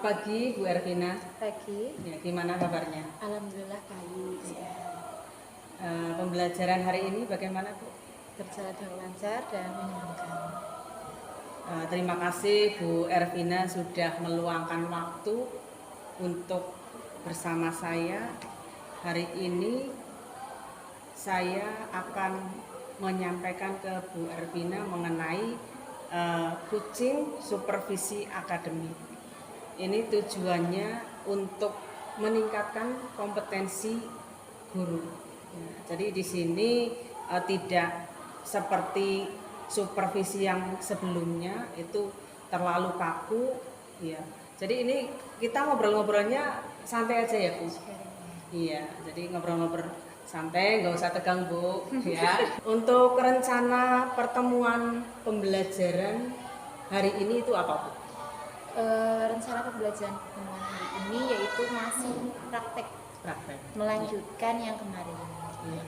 pagi Bu Ervina. Pagi. Ya, gimana kabarnya? Alhamdulillah baik. Pembelajaran hari ini bagaimana Bu? Berjalan dengan lancar dan menyenangkan. Terima kasih Bu Ervina sudah meluangkan waktu untuk bersama saya. Hari ini saya akan menyampaikan ke Bu Ervina mengenai coaching supervisi akademik. Ini tujuannya untuk meningkatkan kompetensi guru. Jadi di sini tidak seperti supervisi yang sebelumnya itu terlalu kaku, ya. Jadi ini kita ngobrol-ngobrolnya santai aja ya Bu. Iya, jadi ngobrol-ngobrol santai, nggak usah tegang Bu. Ya. Untuk rencana pertemuan pembelajaran hari ini itu apa Bu? Rencana pembelajaran pertemuan hari ini yaitu masih praktek melanjutkan yang kemarin. Ya.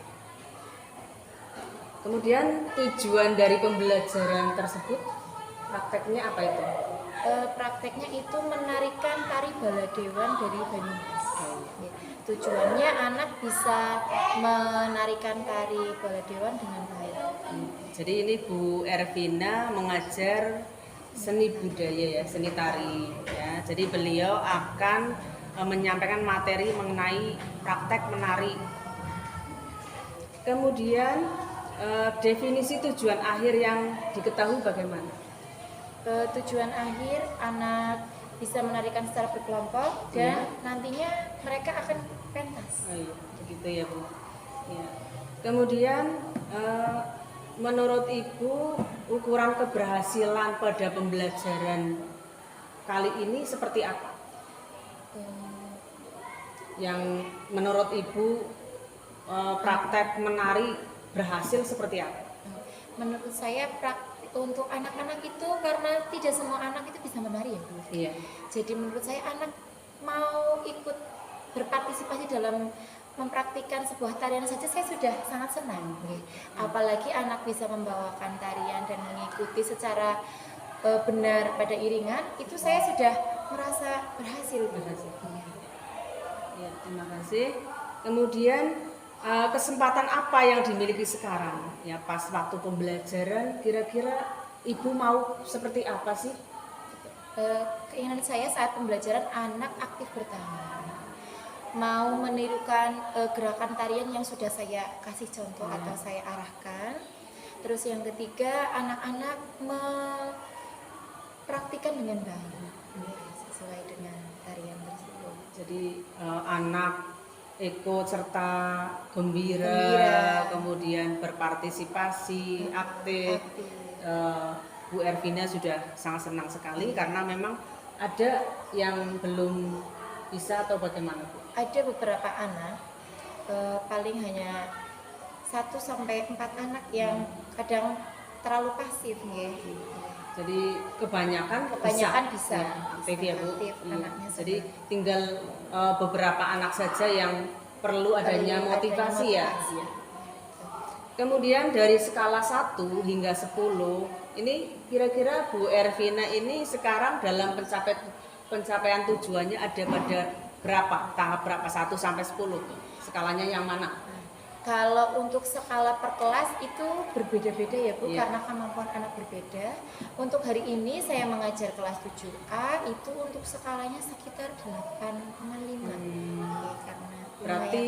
Kemudian tujuan dari pembelajaran tersebut prakteknya apa itu? Prakteknya itu menarikan tari baladewan dari Banyumas. Ya. Tujuannya anak bisa menarikan tari baladewan dengan baik. Jadi ini Bu Ervina mengajar seni budaya ya, seni tari ya. Jadi beliau akan menyampaikan materi mengenai praktek menari. Kemudian definisi tujuan akhir yang diketahui bagaimana? Tujuan akhir anak bisa menarikan secara berkelompok dan nantinya mereka akan pentas. Oh iya, begitu ya Bu. Ya. Kemudian menurut Ibu ukuran keberhasilan pada pembelajaran kali ini seperti apa? Yang menurut Ibu praktek menari berhasil seperti apa? Menurut saya untuk anak-anak itu karena tidak semua anak itu bisa menari ya Bu. Iya. Jadi menurut saya anak mau ikut berpartisipasi dalam mempraktikkan sebuah tarian saja saya sudah sangat senang. Apalagi anak bisa membawakan tarian dan mengikuti secara benar pada iringan, itu saya sudah merasa berhasil. Ya, terima kasih. Kemudian kesempatan apa yang dimiliki sekarang? Ya, pas waktu pembelajaran, kira-kira Ibu mau seperti apa sih? Keinginan saya saat pembelajaran anak aktif bertanya, mau menirukan gerakan tarian yang sudah saya kasih contoh atau saya arahkan. Terus yang ketiga, anak-anak mempraktikkan dengan baik sesuai dengan tarian tersebut. Jadi anak ikut serta gembira, kemudian berpartisipasi aktif. Bu Ervina sudah sangat senang sekali karena memang ada yang belum bisa atau bagaimana Bu? Ada beberapa anak, paling hanya 1-4 anak yang kadang terlalu pasif ya. Jadi kebanyakan bisa ya, aktif ya Bu. Anaknya jadi tinggal beberapa anak saja yang perlu adanya motivasi ya. Kemudian dari skala 1 hingga 10, ini kira-kira Bu Ervina ini sekarang dalam pencapaian tujuannya ada pada berapa? Tahap berapa? 1 sampai 10? Skalanya yang mana? Kalau untuk skala per kelas itu berbeda-beda ya Bu, karena kemampuan anak berbeda. Untuk hari ini saya mengajar kelas 7A, itu untuk skalanya sekitar 8,5. Karena berarti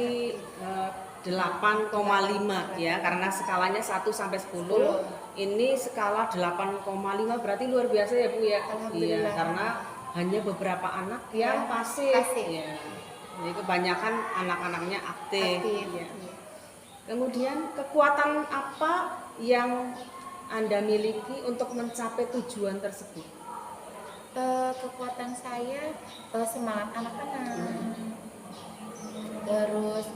8,5 ya, karena skalanya 1 sampai 10. Ini skala 8,5 berarti luar biasa ya Bu ya. Iya, karena hanya beberapa anak yang pasif. Ya. Jadi kebanyakan anak-anaknya aktif. Ya. Kemudian kekuatan apa yang Anda miliki untuk mencapai tujuan tersebut? Kekuatan saya semangat anak-anak. Terus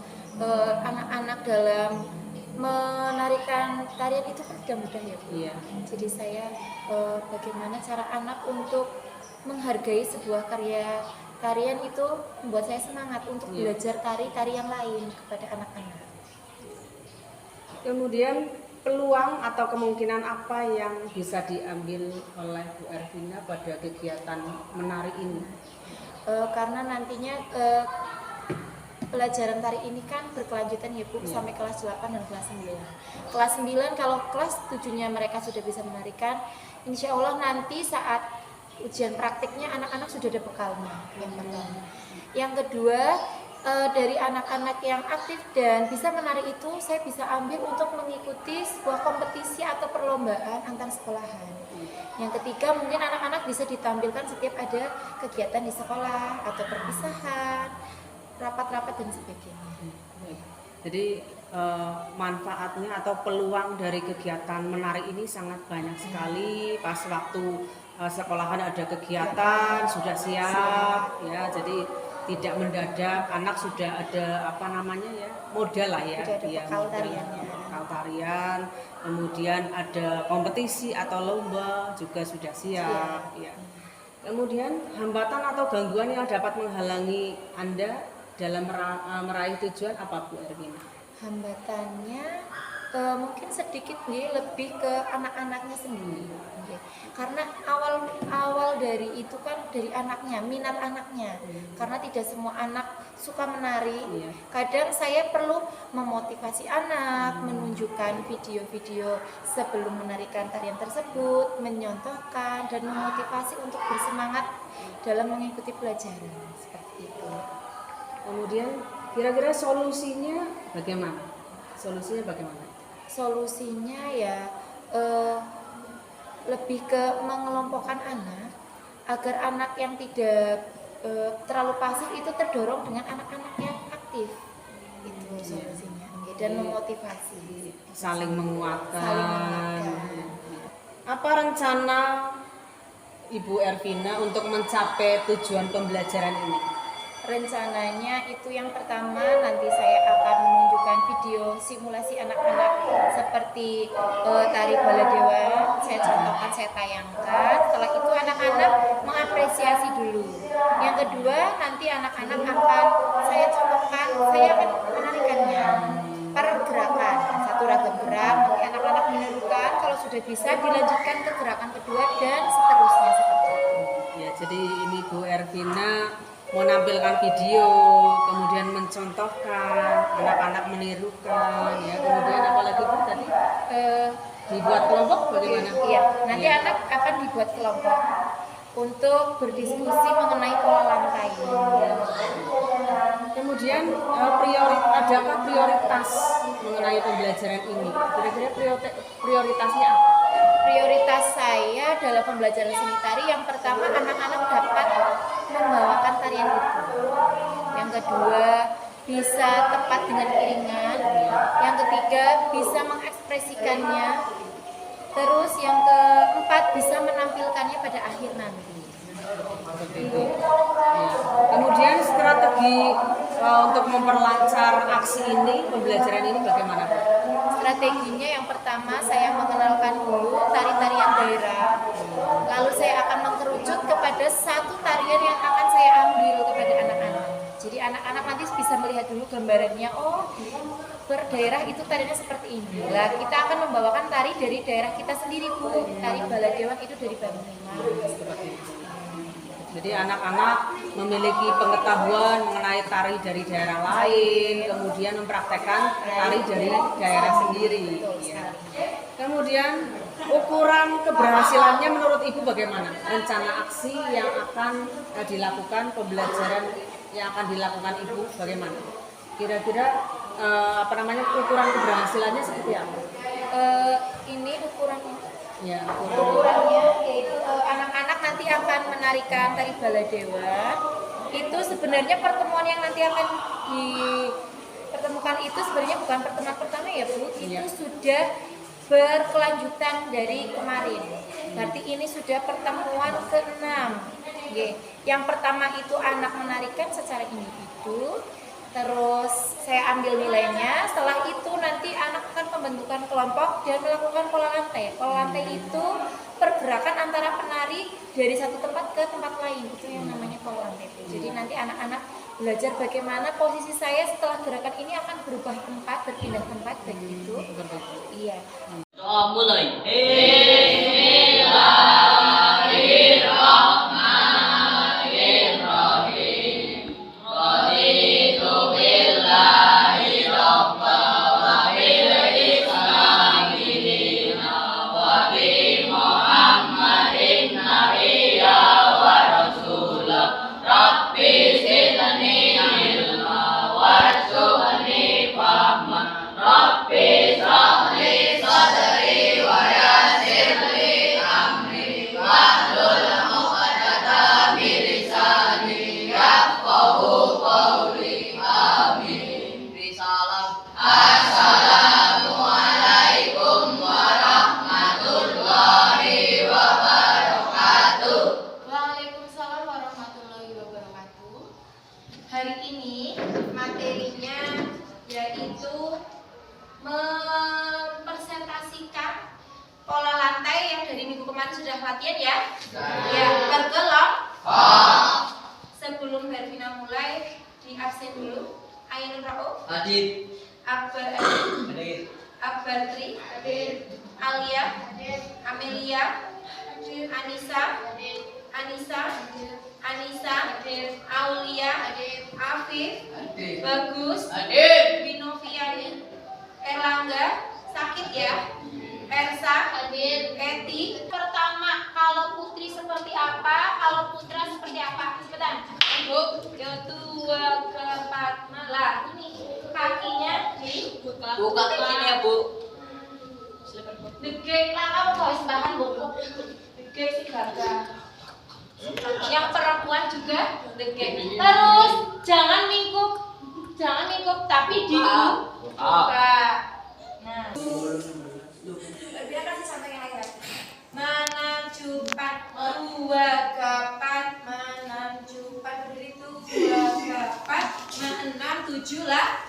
anak-anak dalam menarikan tarian itu kan tidak mudah ya Bu. Iya. Jadi saya bagaimana cara anak untuk menghargai sebuah karya tarian itu membuat saya semangat untuk belajar tari yang lain kepada anak-anak. Kemudian peluang atau kemungkinan apa yang bisa diambil oleh Bu Ervina pada kegiatan menari ini? Karena nantinya pelajaran tari ini kan berkelanjutan ya Bu, sampai kelas 8 dan kelas 9. Kelas 9 kalau kelas 7-nya mereka sudah bisa menarikan, insya Allah nanti saat ujian praktiknya anak-anak sudah ada bekalnya, yang pertama. Yang kedua, dari anak-anak yang aktif dan bisa menari itu saya bisa ambil untuk mengikuti sebuah kompetisi atau perlombaan antar sekolahan. Yang ketiga, mungkin anak-anak bisa ditampilkan setiap ada kegiatan di sekolah atau perpisahan, rapat-rapat dan sebagainya. Jadi manfaatnya atau peluang dari kegiatan menari ini sangat banyak sekali. Pas waktu sekolahan ada kegiatan sudah siap ya, jadi tidak mendadak, anak sudah ada apa namanya ya, modal lah ya, Sudah ada ya, bekal tariannya. bekal tarian, kemudian ada kompetisi atau lomba juga sudah siap ya. Kemudian hambatan atau gangguan yang dapat menghalangi Anda dalam meraih tujuan apa Bu Ervina? Hambatannya mungkin sedikit nih, lebih ke anak-anaknya sendiri. Karena awal dari itu kan dari anaknya, minat anaknya. Karena tidak semua anak suka menari. Kadang saya perlu memotivasi anak, menunjukkan video-video sebelum menarikan tarian tersebut, menyontohkan dan memotivasi untuk bersemangat dalam mengikuti pelajaran seperti itu. Kemudian kira-kira solusinya bagaimana? Solusinya ya lebih ke mengelompokkan anak agar anak yang tidak terlalu pasif itu terdorong dengan anak-anak yang aktif. Itu solusinya. Dan memotivasi. Saling menguatkan. Saling menguatkan. Apa rencana Ibu Ervina untuk mencapai tujuan pembelajaran ini? Rencananya itu yang pertama nanti saya akan menunjukkan video simulasi anak-anak seperti tari baladewa, saya contohkan, saya tayangkan. Setelah itu anak-anak mengapresiasi dulu. Yang kedua nanti anak-anak akan saya contohkan, saya akan menarikannya per gerakan, satu ragam gerak, nanti anak-anak menirukan, kalau sudah bisa dilanjutkan ke gerakan kedua dan seterusnya seperti itu. Ya, jadi ini Bu Ervina menampilkan video, kemudian mencontohkan, anak-anak menirukan, ya. Kemudian apalagi Bu tadi? Dibuat kelompok bagaimana? Iya, nanti anak akan dibuat kelompok untuk berdiskusi mengenai pola lantai. Kemudian adakah prioritas mengenai pembelajaran ini? Kira-kira prioritasnya apa? Prioritas saya dalam pembelajaran seni tari yang pertama anak-anak dapat membawakan tarian itu. Yang kedua bisa tepat dengan iringan. Yang ketiga bisa mengekspresikannya. Terus yang keempat bisa menampilkannya pada akhir nanti. Kemudian strategi untuk memperlancar aksi ini, pembelajaran ini bagaimana Pak? Strateginya yang pertama saya mengenalkan dulu tari-tarian daerah. Lalu saya akan mengerucut kepada satu tarian yang akan saya ambil kepada anak-anak. Jadi anak-anak nanti bisa melihat dulu gambarannya, oh berdaerah itu tariannya seperti ini. Lah kita akan membawakan tari dari daerah kita sendiri Bu. Tari Baladewa itu dari Banyumas. Jadi anak-anak memiliki pengetahuan mengenai tari dari daerah lain, kemudian mempraktekkan tari dari daerah sendiri. Ya. Kemudian ukuran keberhasilannya menurut Ibu bagaimana? Rencana aksi yang akan dilakukan, pembelajaran yang akan dilakukan Ibu bagaimana? Kira-kira ukuran keberhasilannya seperti apa? Ini ukurannya. Ya, Ukurannya yaitu anak-anak nanti akan menarikan tari Baladewa. Itu sebenarnya pertemuan yang nanti akan dipertemukan itu sebenarnya bukan pertemuan pertama ya Bu. Itu sudah berkelanjutan dari kemarin. Berarti ini sudah pertemuan ke-6. Yang pertama itu anak menarikan secara individu. Terus saya ambil nilainya, setelah itu nanti anak akan pembentukan kelompok dan melakukan pola lantai. Pola lantai itu pergerakan antara penari dari satu tempat ke tempat lain, itu yang namanya pololan TP. Jadi nanti anak-anak belajar bagaimana posisi saya setelah gerakan ini akan berubah tempat, berpindah tempat begitu. Iya. Mulai. Waalaikumsalam warahmatullahi wabarakatuh. Hari ini materinya yaitu mempresentasikan pola lantai yang dari minggu kemarin sudah latihan ya. Ya, bergelok. Sebelum Hervina mulai, di absen dulu. Ainun Rauf, Hadir. Akbar Hadir. Akbar Tri, Alia, Amelia, Anissa, Aulia, Afif, Bagus, Binoviani, Erlangga, sakit ya, Ersa, Eti. Pertama, kalau putri seperti apa, kalau putra seperti apa? Cepetan. Dua ke empat malah. Ini kakinya dibuka. Buka kakinya, Bu. Degek lah, kamu gak bahan buku. Degek sih gagah. Yang perempuan juga degek. Terus jangan mingkup, tapi dibuka. Nah, biar kasih sampai yang lain. Menam cupat dua kapan, menam cupat berdiri dua kapan, menam tujuh lah.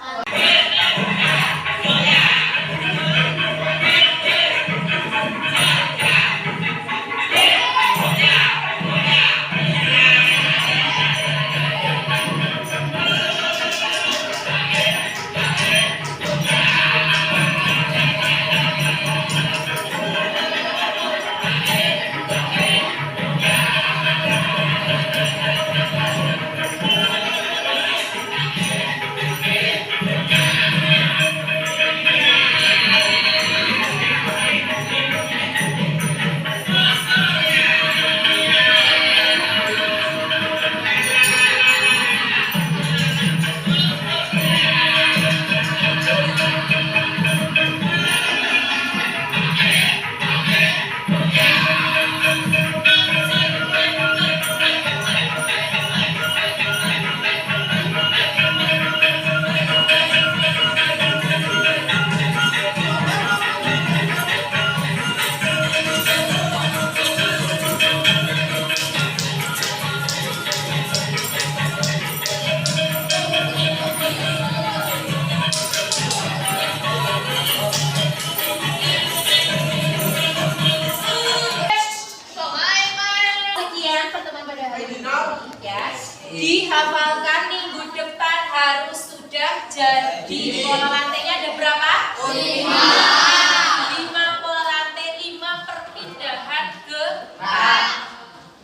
Dihafalkan minggu depan harus sudah jadi. Pola lantainya ada berapa? 5 pola lantai, 5 perpindahan gerak.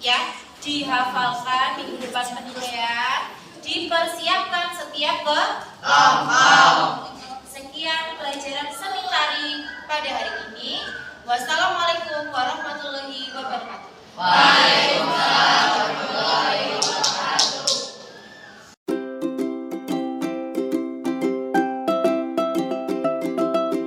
Ya, dihafalkan minggu depan penilaian, dipersiapkan setiap kelompok. Sekian pelajaran seni tari pada hari ini. Wassalamualaikum warahmatullahi wabarakatuh. Waalaikumsalam.